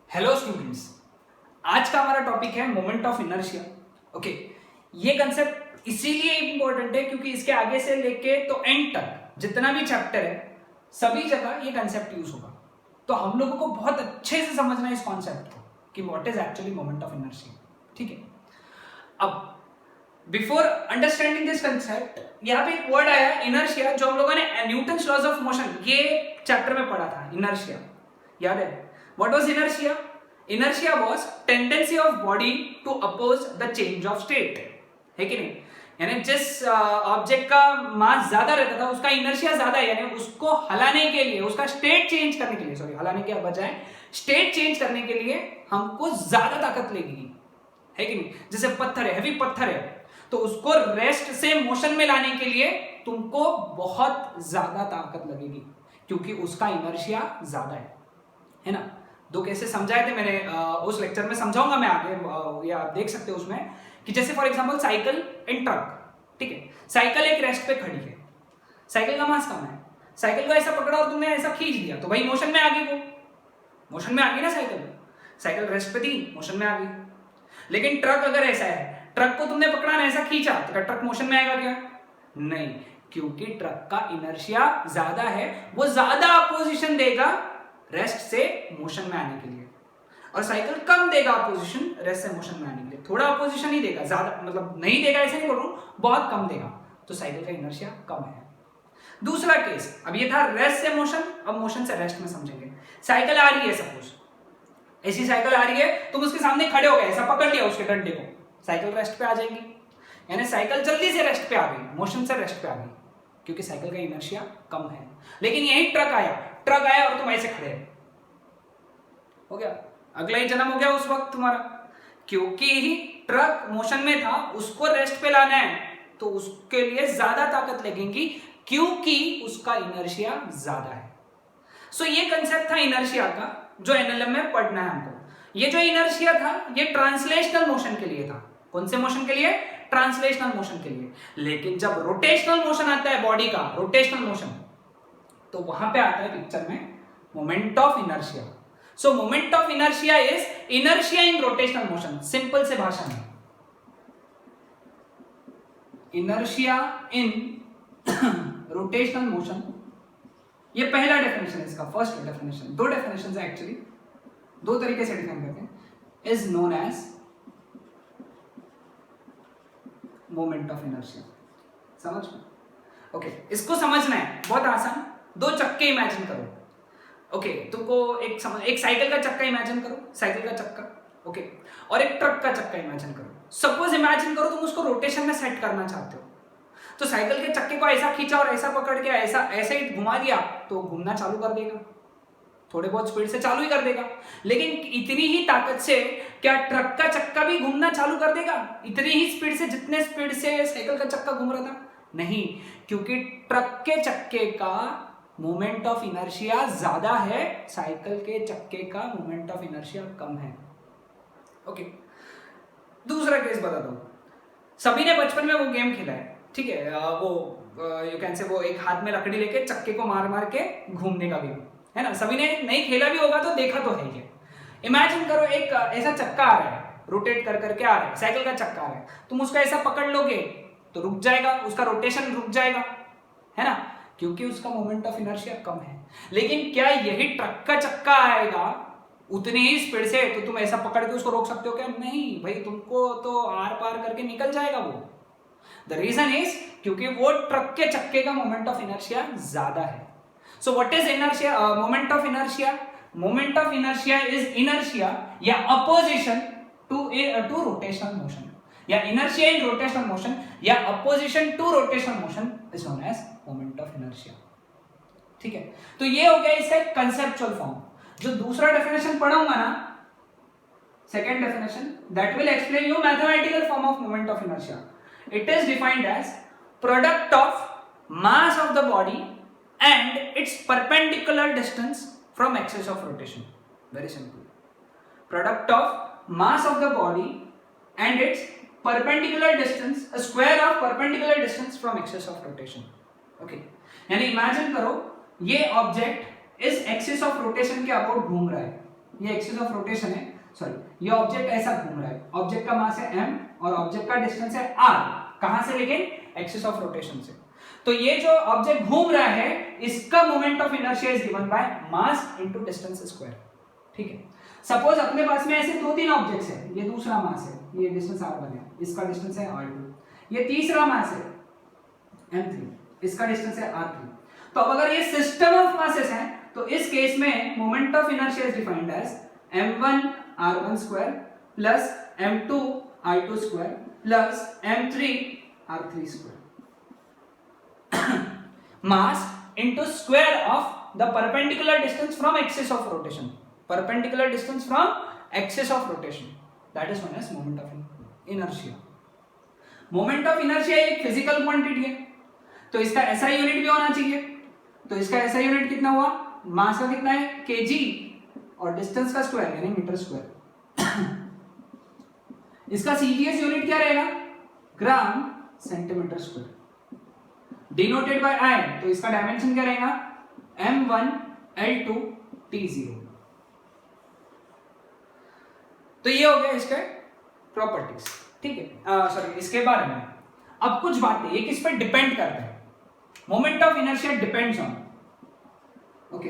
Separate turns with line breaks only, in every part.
Hello students, आज का हमारा टॉपिक है मोमेंट ऑफ इनर्शिया। ओके, ये कंसेप्ट इसीलिए इंपॉर्टेंट है क्योंकि इसके आगे से लेके तो एंड तक जितना भी चैप्टर है सभी जगह ये कंसेप्ट यूज होगा। तो हम लोगों को बहुत अच्छे से समझना है इस कॉन्सेप्ट को कि what is actually moment of inertia. ठीक है, अब बिफोर अंडरस्टैंडिंग दिस कंसेप्ट यहाँ पे एक वर्ड आया इनर्शिया, जो हम लोगों ने न्यूटन्स लॉज ऑफ मोशन ये चैप्टर में पढ़ा था। इनर्शिया याद है? What was inertia? Inertia was tendency of body to oppose the change of state, है कि नहीं? यानी जिस ऑब्जेक्ट का मास ज्यादा रहता था उसका इनर्शिया ज्यादा है, यानी उसको हलाने के लिए, उसका स्टेट चेंज करने के लिए, सॉरी हलाने के बजाय स्टेट चेंज करने के लिए हमको ज्यादा ताकत लगेगी, है कि नहीं? जैसे पत्थर है, हैवी पत्थर है, तो उसको रेस्ट से मोशन में लाने के लिए तुमको बहुत ज्यादा ताकत लगेगी क्योंकि उसका इनर्शिया ज्यादा है ना? दो केसेस समझाए थे मैंने, उस लेक्चर में समझाऊंगा मैं आगे, या आप देख सकते हो उसमें कि जैसे for example cycle and truck. ठीक है, साइकिल एक रेस्ट पे खड़ी है, साइकिल का मास कम है, साइकिल को ऐसा पकड़ा और तुमने ऐसा खींच दिया तो भाई मोशन में आ गई, वो मोशन में आ गई ना साइकिल। साइकिल रेस्ट पे थी, मोशन में आ गई। लेकिन ट्रक अगर ऐसा है, ट्रक को तुमने पकड़ा ना, ऐसा खींचा तो क्या ट्रक मोशन में आएगा क्या? नहीं, क्योंकि ट्रक का इनर्शिया ज्यादा है, वो ज्यादा अपोजिशन देगा रेस्ट से मोशन में आने के लिए, और साइकिल कम देगा अपोजिशन रेस्ट से मोशन में आने के लिए। थोड़ा अपोजिशन ही देगा, ज्यादा मतलब नहीं देगा ऐसे नहीं बोल रहा हूं, बहुत कम देगा, तो साइकिल का इनर्शिया कम है। दूसरा केस, अब ये था रेस्ट से मोशन, अब मोशन से रेस्ट में समझेंगे। साइकिल आ रही है, सपोज ऐसी साइकिल आ रही है, तुम उसके सामने खड़े हो गए, ऐसा पकड़ लिया उसके डंडे को, साइकिल रेस्ट पे आ जाएगी, यानी साइकिल जल्दी से रेस्ट पे आ गई, मोशन से रेस्ट पे आ गई क्योंकि साइकिल का इनर्शिया कम है। लेकिन यही ट्रक आया और तुम ऐसे खड़े हो गया, अगला ही जन्म हो गया उस वक्त तुम्हारा, क्योंकि ट्रक मोशन में था, उसको रेस्ट पे लाना है तो उसके लिए ज्यादा ताकत लगेगी क्योंकि उसका इनर्शिया ज्यादा है। सो ये कंसेप्ट था इनर्शिया का जो एनएलएम में पढ़ना है हमको। ये जो इनर्शिया था ये ट्रांसलेशनल मोशन के लिए था। कौन से मोशन के लिए? ट्रांसलेशनल मोशन के लिए। लेकिन जब रोटेशनल मोशन आता है बॉडी का, रोटेशनल मोशन, तो वहां पे आता है पिक्चर में moment of inertia. So moment of inertia is inertia in rotational motion. Simple से भाषा में इनर्शिया इन रोटेशनल मोशन, ये पहला डेफिनेशन है इसका, फर्स्ट डेफिनेशन। दो डेफिनेशन है एक्चुअली, दो तरीके से डिफाइन करते हैं, is known as moment of inertia. समझ में? ओके, इसको समझना है बहुत आसान। दो चक्के इमेजिन करो। ओके, तुमको एक साइकिल का चक्का इमेजिन करो, साइकिल का चक्का, ओके, और एक ट्रक का चक्का इमेजिन करो। सपोज इमेजिन करो तुम उसको रोटेशन में सेट करना चाहते हो, तो साइकिल के चक्के को ऐसा खींचा और ऐसा पकड़ के ऐसे ही घुमा दिया तो घूमना चालू कर देगा, थोड़े बहुत स्पीड से चालू ही कर देगा। लेकिन इतनी ही ताकत से क्या ट्रक का चक्का भी घूमना चालू कर देगा? इतनी ही स्पीड से जितने स्पीड से साइकिल का चक्का घूम रहा था? नहीं, क्योंकि ट्रक के चक्के का मोमेंट ऑफ इनर्शिया ज्यादा है, साइकिल के चक्के का मोमेंट ऑफ इनर्शिया कम है। ओके, दूसरा केस बता दो। सभी ने बचपन में वो गेम खेला है, ठीक है, वो यू कैन से वो एक हाथ में लकड़ी लेके चक्के को मार मार के घूमने का गेम है ना। सभी ने नहीं खेला भी होगा तो देखा तो है ये। इमेजिन करो एक ऐसा चक्का आ रहा है, रोटेट कर करके आ रहा है, साइकिल का चक्का आ रहा है, तुम उसको ऐसा पकड़ लोगे तो रुक जाएगा, उसका रोटेशन रुक जाएगा, है ना, क्योंकि उसका मोमेंट ऑफ इनर्शिया कम है। लेकिन क्या यही ट्रक का चक्का आएगा उतनी ही स्पीड से, तो तुम ऐसा पकड़ के उसको रोक सकते हो क्या? नहीं भाई, तुमको तो आर पार करके निकल जाएगा वो। द रीजन इज क्योंकि वो ट्रक के चक्के का मोमेंट ऑफ इनर्शिया ज्यादा है। So what is inertia? Moment of inertia, moment of inertia is inertia या अपोजिशन टू रोटेशनल मोशन, या इनर्शिया इन रोटेशनल मोशन या opposition to rotational motion is known as moment of inertia. ठीक है, तो ये हो गया इसका कंसेप्चुअल फॉर्म। जो दूसरा डेफिनेशन पढ़ाऊंगा ना, second definition, that will explain you mathematical form of moment of inertia. It is defined as product of mass of the body and its perpendicular distance from axis of rotation. Very simple. Product of mass of the body and its perpendicular distance, a square of perpendicular distance from axis of rotation. Okay. यानी imagine करो ये object इस axis of rotation के about घूम रहा है, ये axis of rotation है, सॉरी ये ऑब्जेक्ट ऐसा घूम रहा है, ऑब्जेक्ट का मास है m और ऑब्जेक्ट का डिस्टेंस है r, कहां से लेकिन एक्सिस ऑफ रोटेशन से। तो ये जो ऑब्जेक्ट घूम रहा है इसका moment of inertia is given by mass into distance square, ठीक है। सपोज अपने पास में ऐसे दो तीन ऑब्जेक्ट्स है, ये दूसरा मास है, ये डिस्टेंस r1 है, इसका डिस्टेंस है r2, ये तीसरा मास है m3, इसका डिस्टेंस है r3। तो अब अगर ये सिस्टम ऑफ मासेस हैं तो इस केस में moment of inertia is defined as m1 r1 square plus m2 r2 square plus m3 r3 square, mass into square of the perpendicular distance from axis of rotation, perpendicular distance from axis of rotation, that is known as moment of inertia। moment of inertia एक physical quantity है, तो इसका SI unit भी होना चाहिए। तो इसका SI unit कितना हुआ, मास का कितना है kg और डिस्टेंस का स्क्वायर यानी मीटर स्क्वायर। इसका CGS यूनिट क्या रहेगा, gram centimetre square, denoted by I, तो इसका डायमेंशन क्या रहेगा m1 l2 t0। तो ये हो गया इसके प्रॉपर्टीज, ठीक है, सॉरी इसके बारे में। अब कुछ बातें ये किस पर डिपेंड करता है, moment of inertia depends on, okay,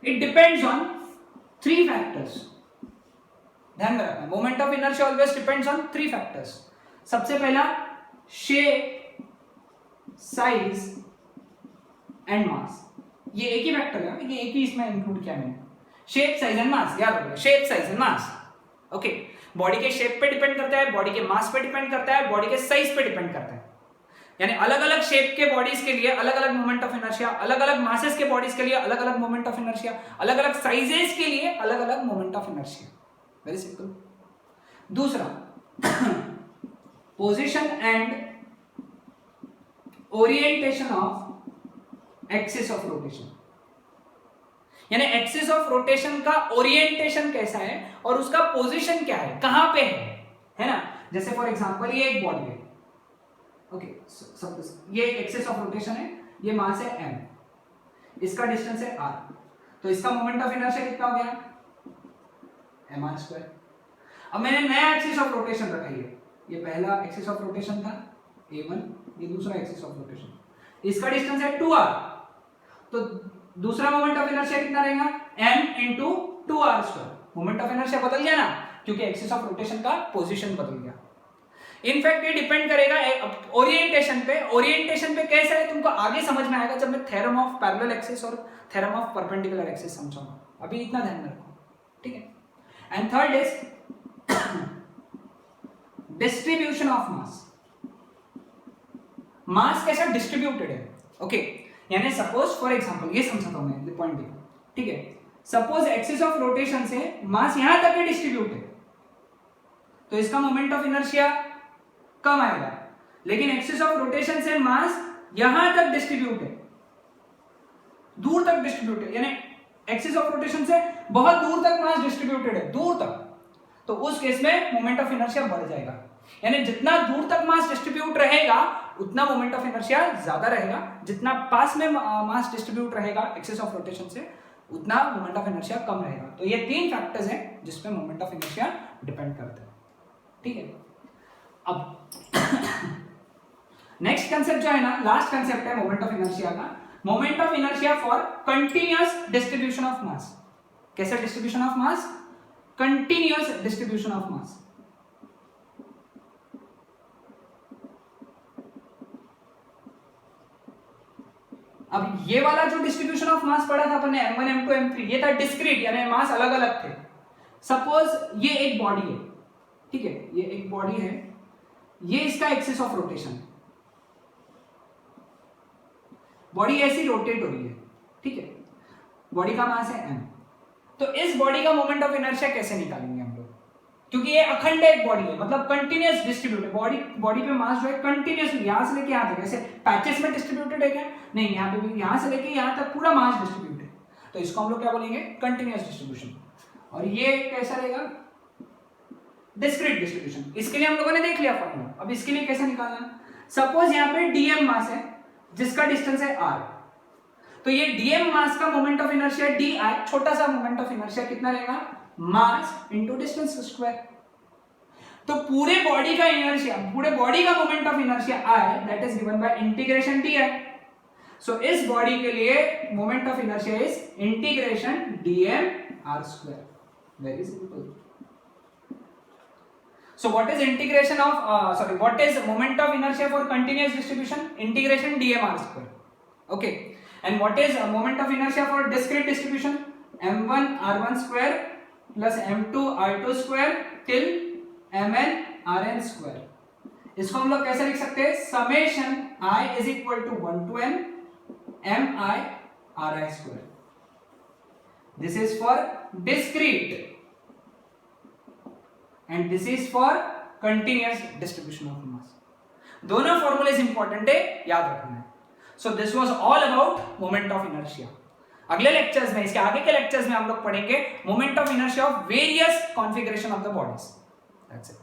it depends on 3 factors, ध्यान में रखना। Moment of inertia always depends on 3 factors. सबसे पहला शेप, साइज एंड मास, ये एक ही फैक्टर है, ये एक ही इसमें इंक्लूड किया मैंने, शेप साइज एंड मास, याद रखिएगा shape size and mass, okay. Body के शेप पे डिपेंड करता है, बॉडी के मास पे डिपेंड करता है, बॉडी के साइज पे डिपेंड करता है, यानी अलग अलग शेप के बॉडीज के लिए अलग अलग मोमेंट ऑफ इनर्शिया, अलग अलग मासेस के बॉडीज के लिए अलग अलग मोमेंट ऑफ इनर्शिया, अलग अलग साइजेस के लिए अलग अलग moment of inertia, very simple. दूसरा position and orientation of axis of rotation, यानी एक्सिस ऑफ रोटेशन का ओरिएंटेशन कैसा है और उसका पोजीशन क्या है, कहां पे है ना। जैसे फॉर एग्जांपल ये एक बॉडी है, ओके, ये एक्सिस ऑफ रोटेशन है, ये मास है m, इसका डिस्टेंस है r, तो इसका मोमेंट ऑफ इनर्शिया कितना हो गया mr स्क्वायर। अब मैंने नया एक्सिस ऑफ रोटेशन रखा है, ये पहला एक्सिस ऑफ रोटेशन था a1, ये दूसरा एक्सिस ऑफ रोटेशन, इसका डिस्टेंस है 2r, तो दूसरा मोमेंट ऑफ इनर्शिया कितना रहेगा m into 2r square. Moment of inertia बदल गया ना, क्योंकि एक्सिस ऑफ रोटेशन का पोजीशन बदल गया। इनफैक्ट ये डिपेंड करेगा ओरिएंटेशन पे। ओरिएंटेशन पे कैसा है तुमको आगे समझ में आएगा जब मैं थ्योरम ऑफ पैरेलल एक्सिस और थ्योरम ऑफ परपेंडिकुलर एक्सिस समझाऊंगा, अभी इतना ध्यान में रखो, ठीक है। And third is distribution of mass. Mass कैसा डिस्ट्रीब्यूटेड है, ओके, यानी सपोज फॉर एग्जांपल ये समझाता हूं मैं, पॉइंट देखो, ठीक है। सपोज एक्सिस ऑफ रोटेशन से मास यहां तक डिस्ट्रीब्यूट है, तो इसका मोमेंट ऑफ इनर्शिया कम आएगा, लेकिन एक्सिस ऑफ रोटेशन से मास यहां तक डिस्ट्रीब्यूट है, दूर तक डिस्ट्रीब्यूट है, यानी एक्सिस ऑफ रोटेशन से बहुत दूर तक मास डिस्ट्रीब्यूटेड है, दूर तक, तो उस केस में मोमेंट ऑफ इनर्शिया बढ़ जाएगा। यानी जितना दूर तक मास डिस्ट्रीब्यूट रहेगा उतना मोमेंट ऑफ इनर्शिया ज्यादा रहेगा, जितना पास में मास डिस्ट्रीब्यूट रहेगा एक्सिस ऑफ रोटेशन से उतना मोमेंट ऑफ इनर्शिया कम रहेगा। तो ये 3 फैक्टर्स हैं जिसपे मोमेंट ऑफ इनर्शिया डिपेंड करते हैं, ठीक है। अब नेक्स्ट कंसेप्ट जो है ना, लास्ट कंसेप्ट है मोमेंट ऑफ इनर्शिया का, moment of inertia for continuous distribution of mass. कैसे distribution of mass, continuous distribution of mass. अब ये वाला जो डिस्ट्रीब्यूशन ऑफ मास पढ़ा था अपन ने m1 m2 m3, ये था डिस्क्रीट, यानी मास अलग अलग थे। सपोज ये एक बॉडी है, ठीक है, ये एक बॉडी है, ये इसका एक्सिस ऑफ रोटेशन है, बॉडी ऐसी रोटेट हो रही है, ठीक है, बॉडी का मास है m, तो इस बॉडी का मोमेंट ऑफ इनर्शिया कैसे निकालेंगे हम लोग, क्योंकि ये अखंड एक बॉडी है, मतलब कंटिन्यूअस डिस्ट्रीब्यूट है, बॉडी पे मास जो है कंटिन्यूअसली यहां से लेके यहां तक, ऐसे पैचेस में डिस्ट्रीब्यूटेड है क्या, नहीं, यहां पे भी यहां से लेके यहां तक पूरा मास डिस्ट्रीब्यूट है, तो इसको हम लोग क्या बोलेंगे, कंटिन्यूअस डिस्ट्रीब्यूशन। और ये कैसा रहेगा, डिस्क्रीट डिस्ट्रीब्यूशन। इसके लिए हम लोगों ने देख लिया फॉर्मूला, अब इसके लिए कैसे निकालना। सपोज यहाँ पे dm मास है जिसका डिस्टेंस है r, तो ये dm मास का मोमेंट ऑफ इनर्शिया di, छोटा सा मोमेंट ऑफ इनर्शिया कितना रहेगा, मास इनटू डिस्टेंस स्क्वायर। तो पूरे बॉडी का इनर्शिया, पूरे बॉडी का moment of inertia I that is given by integration di। सो इस बॉडी के लिए moment of inertia is integration dm r square, very simple. So what is integration of what is moment of inertia for continuous distribution? Integration dm r square. Okay. And what is moment of inertia for discrete distribution? m1 r1 square plus m2 r2 square till mn rn square. इसको हम लोग कैसे लिख सकते हैं? summation I is equal to 1 to n mi ri square. This is for discrete and this is for continuous distribution of mass. दोनों formulas important है, याद रखना है। So this was all about moment of inertia. अगले lectures में, इसके आगे के लेक्चर्स में हम लोग पढ़ेंगे moment of inertia of various configuration of the bodies. That's it.